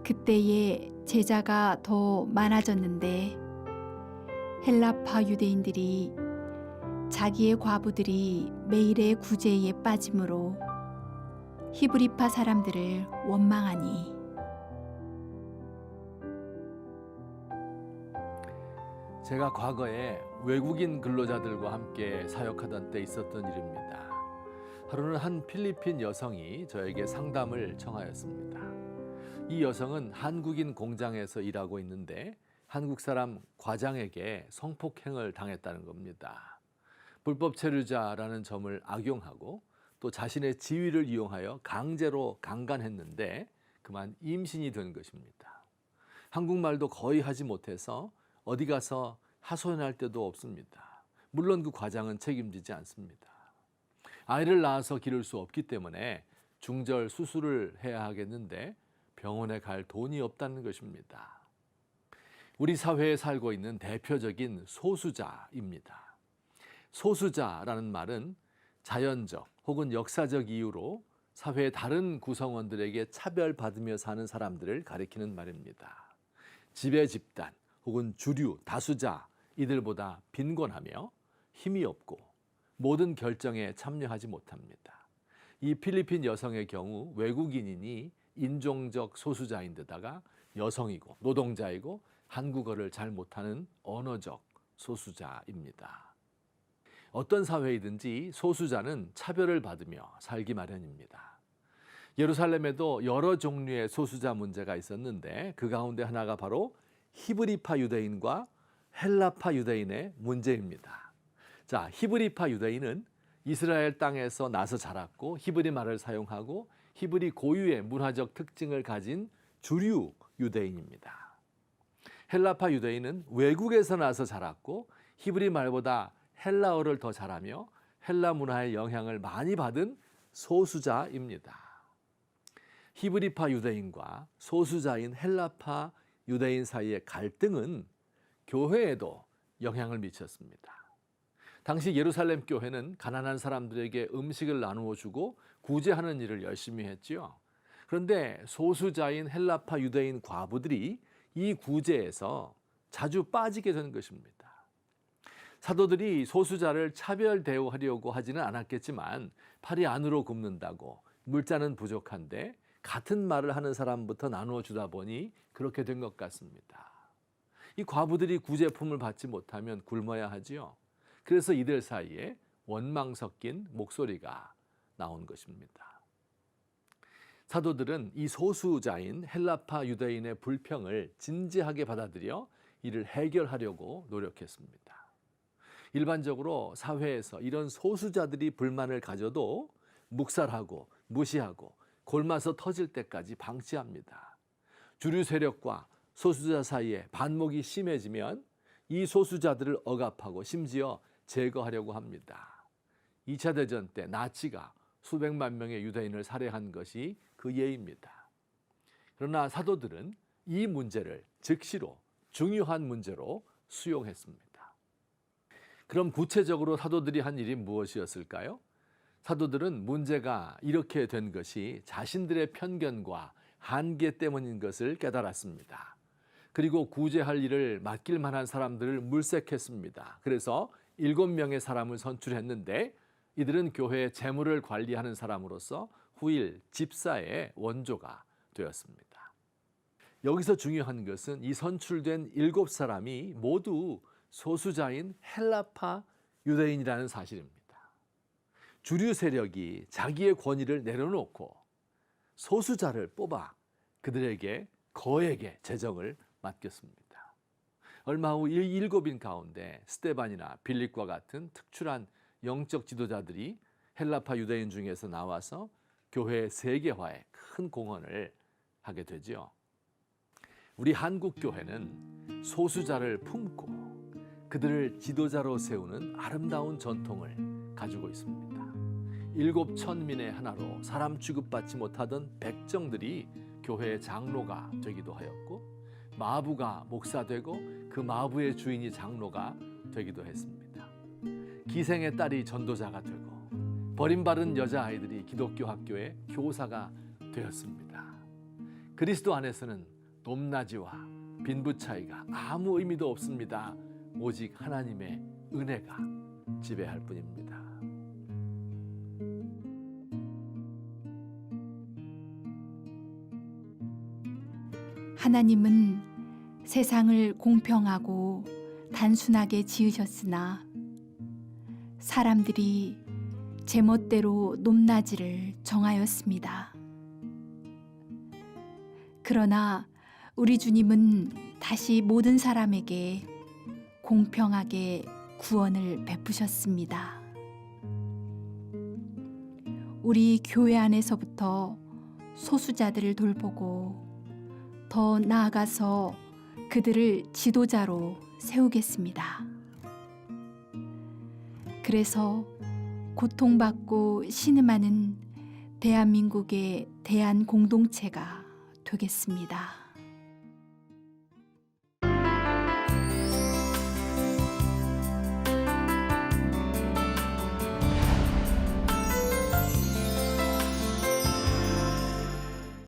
그때에 제자가 더 많아졌는데 헬라파 유대인들이 자기의 과부들이 매일의 구제에 빠짐으로 히브리파 사람들을 원망하니 제가 과거에 외국인 근로자들과 함께 사역하던 때 있었던 일입니다. 하루는 한 필리핀 여성이 저에게 상담을 청하였습니다. 이 여성은 한국인 공장에서 일하고 있는데 한국 사람 과장에게 성폭행을 당했다는 겁니다. 불법 체류자라는 점을 악용하고 또 자신의 지위를 이용하여 강제로 강간했는데 그만 임신이 된 것입니다. 한국말도 거의 하지 못해서 어디 가서 하소연할 데도 없습니다. 물론 그 과장은 책임지지 않습니다. 아이를 낳아서 기를 수 없기 때문에 중절 수술을 해야 하겠는데 병원에 갈 돈이 없다는 것입니다. 우리 사회에 살고 있는 대표적인 소수자입니다. 소수자라는 말은 자연적 혹은 역사적 이유로 사회의 다른 구성원들에게 차별받으며 사는 사람들을 가리키는 말입니다. 지배 집단 혹은 주류, 다수자 이들보다 빈곤하며 힘이 없고 모든 결정에 참여하지 못합니다. 이 필리핀 여성의 경우 외국인이니 인종적 소수자인데다가 여성이고 노동자이고 한국어를 잘 못하는 언어적 소수자입니다. 어떤 사회이든지 소수자는 차별을 받으며 살기 마련입니다. 예루살렘에도 여러 종류의 소수자 문제가 있었는데 그 가운데 하나가 바로 히브리파 유대인과 헬라파 유대인의 문제입니다. 자, 히브리파 유대인은 이스라엘 땅에서 나서 자랐고 히브리 말을 사용하고 히브리 고유의 문화적 특징을 가진 주류 유대인입니다. 헬라파 유대인은 외국에서 나서 자랐고 히브리 말보다 헬라어를 더 잘하며 헬라 문화의 영향을 많이 받은 소수자입니다. 히브리파 유대인과 소수자인 헬라파 유대인 사이의 갈등은 교회에도 영향을 미쳤습니다. 당시 예루살렘 교회는 가난한 사람들에게 음식을 나누어 주고 구제하는 일을 열심히 했지요. 그런데 소수자인 헬라파 유대인 과부들이 이 구제에서 자주 빠지게 된 것입니다. 사도들이 소수자를 차별 대우하려고 하지는 않았겠지만 팔이 안으로 굽는다고 물자는 부족한데 같은 말을 하는 사람부터 나누어 주다 보니 그렇게 된 것 같습니다. 이 과부들이 구제품을 받지 못하면 굶어야 하지요. 그래서 이들 사이에 원망 섞인 목소리가 나온 것입니다. 사도들은 이 소수자인 헬라파 유대인의 불평을 진지하게 받아들여 이를 해결하려고 노력했습니다. 일반적으로 사회에서 이런 소수자들이 불만을 가져도 묵살하고 무시하고 골마서 터질 때까지 방치합니다. 주류 세력과 소수자 사이에 반목이 심해지면 이 소수자들을 억압하고 심지어 제거하려고 합니다. 2차 대전 때 나치가 수백만 명의 유대인을 살해한 것이 그 예입니다. 그러나 사도들은 이 문제를 즉시로 중요한 문제로 수용했습니다. 그럼 구체적으로 사도들이 한 일이 무엇이었을까요? 사도들은 문제가 이렇게 된 것이 자신들의 편견과 한계 때문인 것을 깨달았습니다. 그리고 구제할 일을 맡길 만한 사람들을 물색했습니다. 그래서 7명의 사람을 선출했는데 이들은 교회의 재물을 관리하는 사람으로서 후일 집사의 원조가 되었습니다. 여기서 중요한 것은 이 선출된 7사람이 모두 소수자인 헬라파 유대인이라는 사실입니다. 주류 세력이 자기의 권위를 내려놓고 소수자를 뽑아 그들에게 거액의 재정을 맡겼습니다. 얼마 후 7인 가운데 스데반이나 빌립과 같은 특출한 영적 지도자들이 헬라파 유대인 중에서 나와서 교회의 세계화에 큰 공헌을 하게 되죠. 우리 한국 교회는 소수자를 품고 그들을 지도자로 세우는 아름다운 전통을 가지고 있습니다. 7천민의 하나로 사람 취급받지 못하던 백정들이 교회의 장로가 되기도 하였고 마부가 목사되고 그 마부의 주인이 장로가 되기도 했습니다. 기생의 딸이 전도자가 되고 버림받은 여자아이들이 기독교 학교의 교사가 되었습니다. 그리스도 안에서는 높낮이와 빈부 차이가 아무 의미도 없습니다. 오직 하나님의 은혜가 지배할 뿐입니다. 하나님은 세상을 공평하고 단순하게 지으셨으나 사람들이 제멋대로 높낮이를 정하였습니다. 그러나 우리 주님은 다시 모든 사람에게 공평하게 구원을 베푸셨습니다. 우리 교회 안에서부터 소수자들을 돌보고 더 나아가서 그들을 지도자로 세우겠습니다. 그래서 고통받고 신음하는 대한민국의 대한 공동체가 되겠습니다.